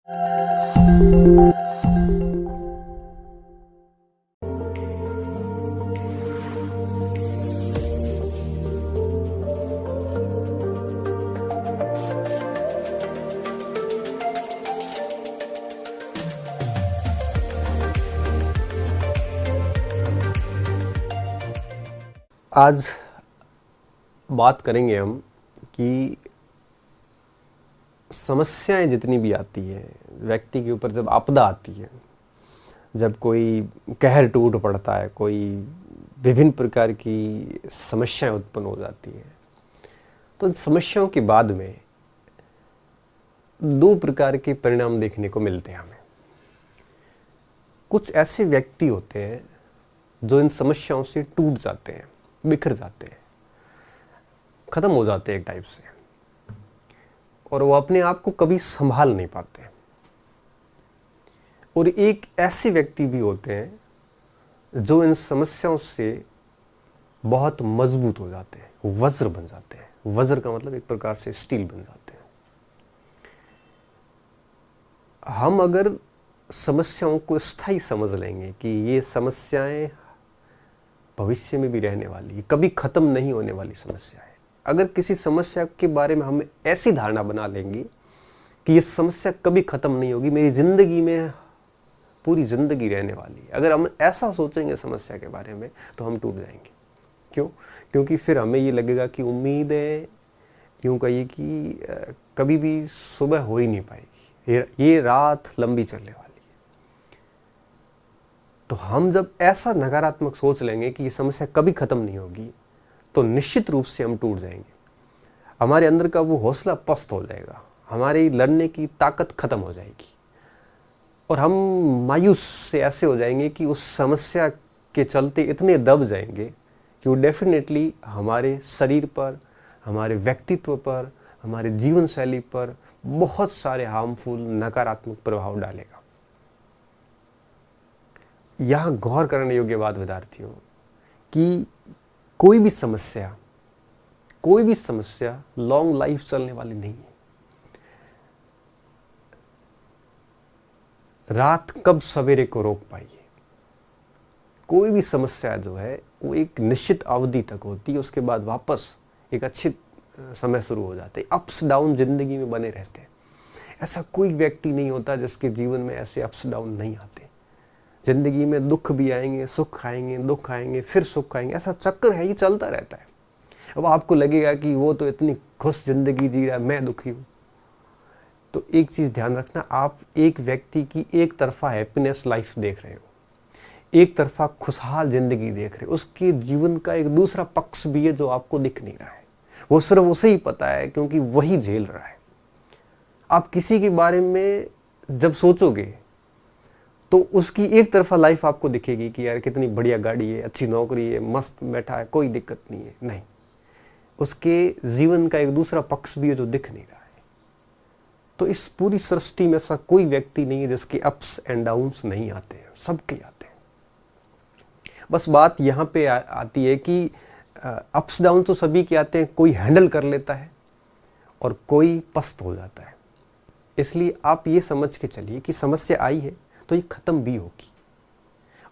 आज बात करेंगे हम कि समस्याएं जितनी भी आती है व्यक्ति के ऊपर, जब आपदा आती है, जब कोई कहर टूट पड़ता है, कोई विभिन्न प्रकार की समस्याएं उत्पन्न हो जाती हैं, तो इन समस्याओं के बाद में दो प्रकार के परिणाम देखने को मिलते हैं हमें। कुछ ऐसे व्यक्ति होते हैं जो इन समस्याओं से टूट जाते हैं, बिखर जाते हैं, खत्म हो जाते हैं एक टाइप से, और वो अपने आप को कभी संभाल नहीं पाते। और एक ऐसे व्यक्ति भी होते हैं जो इन समस्याओं से बहुत मजबूत हो जाते हैं, वज्र बन जाते हैं। वज्र का मतलब एक प्रकार से स्टील बन जाते हैं। हम अगर समस्याओं को स्थायी समझ लेंगे कि ये समस्याएं भविष्य में भी रहने वाली है, कभी खत्म नहीं होने वाली समस्या है। अगर किसी समस्या के बारे में हम ऐसी धारणा बना लेंगे कि ये समस्या कभी खत्म नहीं होगी, मेरी जिंदगी में पूरी जिंदगी रहने वाली है, अगर हम ऐसा सोचेंगे समस्या के बारे में, तो हम टूट जाएंगे। क्यों? क्योंकि फिर हमें ये लगेगा कि उम्मीदें यूं कहिए कि कभी भी सुबह हो ही नहीं पाएगी, ये रात लंबी चलने वाली है। तो हम जब ऐसा नकारात्मक सोच लेंगे कि ये समस्या कभी खत्म नहीं होगी, तो निश्चित रूप से हम टूट जाएंगे। हमारे अंदर का वो हौसला पस्त हो जाएगा, हमारी लड़ने की ताकत खत्म हो जाएगी, और हम मायूस से ऐसे हो जाएंगे कि उस समस्या के चलते इतने दब जाएंगे कि वो डेफिनेटली हमारे शरीर पर, हमारे व्यक्तित्व पर, हमारे जीवन शैली पर बहुत सारे हार्मफुल नकारात्मक प्रभाव डालेगा। यहाँ गौर करने योग्य बात विद्यार्थियों कि कोई भी समस्या लॉन्ग लाइफ चलने वाली नहीं है। रात कब सवेरे को रोक पाई है? कोई भी समस्या जो है वो एक निश्चित अवधि तक होती है, उसके बाद वापस एक अच्छे समय शुरू हो जाते हैं। अप्स डाउन जिंदगी में बने रहते हैं। ऐसा कोई व्यक्ति नहीं होता जिसके जीवन में ऐसे अप्स डाउन नहीं आते। जिंदगी में दुख भी आएंगे, सुख आएंगे, दुख आएंगे, फिर सुख आएंगे, ऐसा चक्र है, ये चलता रहता है। अब आपको लगेगा कि वो तो इतनी खुश जिंदगी जी रहा है, मैं दुखी हूँ। तो एक चीज ध्यान रखना, आप एक व्यक्ति की एक तरफा हैप्पीनेस लाइफ देख रहे हो, एक तरफा खुशहाल जिंदगी देख रहे हो। उसके जीवन का एक दूसरा पक्ष भी है जो आपको दिख नहीं रहा है। वो सिर्फ उसे ही पता है क्योंकि वही झेल रहा है। आप किसी के बारे में जब सोचोगे तो उसकी एक तरफा लाइफ आपको दिखेगी कि यार कितनी बढ़िया गाड़ी है, अच्छी नौकरी है, मस्त बैठा है, कोई दिक्कत नहीं है। नहीं, उसके जीवन का एक दूसरा पक्ष भी है जो दिख नहीं रहा है। तो इस पूरी सृष्टि में ऐसा कोई व्यक्ति नहीं है जिसके अप्स एंड डाउन्स नहीं आते हैं, सबके आते हैं। बस बात यहाँ पे आती है कि अप्स डाउन तो सभी के आते हैं, कोई हैंडल कर लेता है और कोई पस्त हो जाता है। इसलिए आप ये समझ के चलिए कि समस्या आई है तो ये खत्म भी होगी,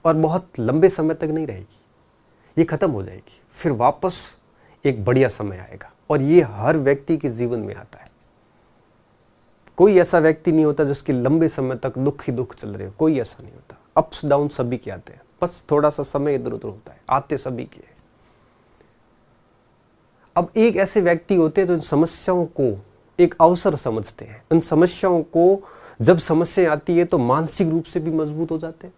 और बहुत लंबे समय तक नहीं रहेगी, ये खत्म हो जाएगी। फिर वापस एक बढ़िया समय आएगा, और ये हर व्यक्ति के जीवन में आता है। कोई ऐसा व्यक्ति नहीं होता जिसके लंबे समय तक दुख ही दुख चल रहे हो, कोई ऐसा नहीं होता। अप्स डाउन सभी के आते हैं, बस थोड़ा सा समय इधर उधर होता है, आते सभी के। अब एक ऐसे व्यक्ति होते हैं जो इन समस्याओं को एक अवसर समझते हैं। इन समस्याओं को, जब समस्या आती है तो मानसिक रूप से भी मजबूत हो जाते हैं,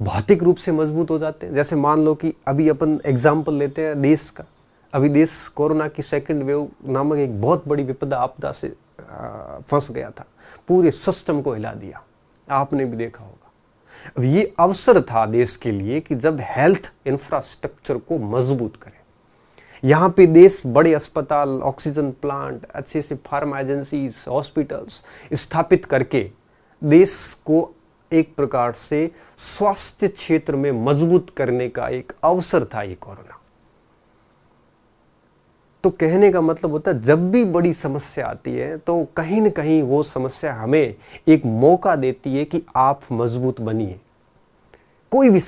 भौतिक रूप से मजबूत हो जाते हैं। जैसे मान लो कि अभी अपन एग्जाम्पल लेते हैं देश का। अभी देश कोरोना की सेकंड वेव नामक एक बहुत बड़ी विपदा आपदा से फंस गया था, पूरे सिस्टम को हिला दिया, आपने भी देखा होगा। अब ये अवसर था देश के लिए कि जब हेल्थ इंफ्रास्ट्रक्चर को मजबूत करें। यहाँ पे देश बड़े अस्पताल, ऑक्सीजन प्लांट, अच्छे से फार्मा एजेंसीज, हॉस्पिटल्स स्थापित करके देश को एक प्रकार से स्वास्थ्य क्षेत्र में मजबूत करने का एक अवसर था ये कोरोना। तो कहने का मतलब होता है जब भी बड़ी समस्या आती है तो कहीं न कहीं वो समस्या हमें एक मौका देती है कि आप मजबूत बनिए। कोई भी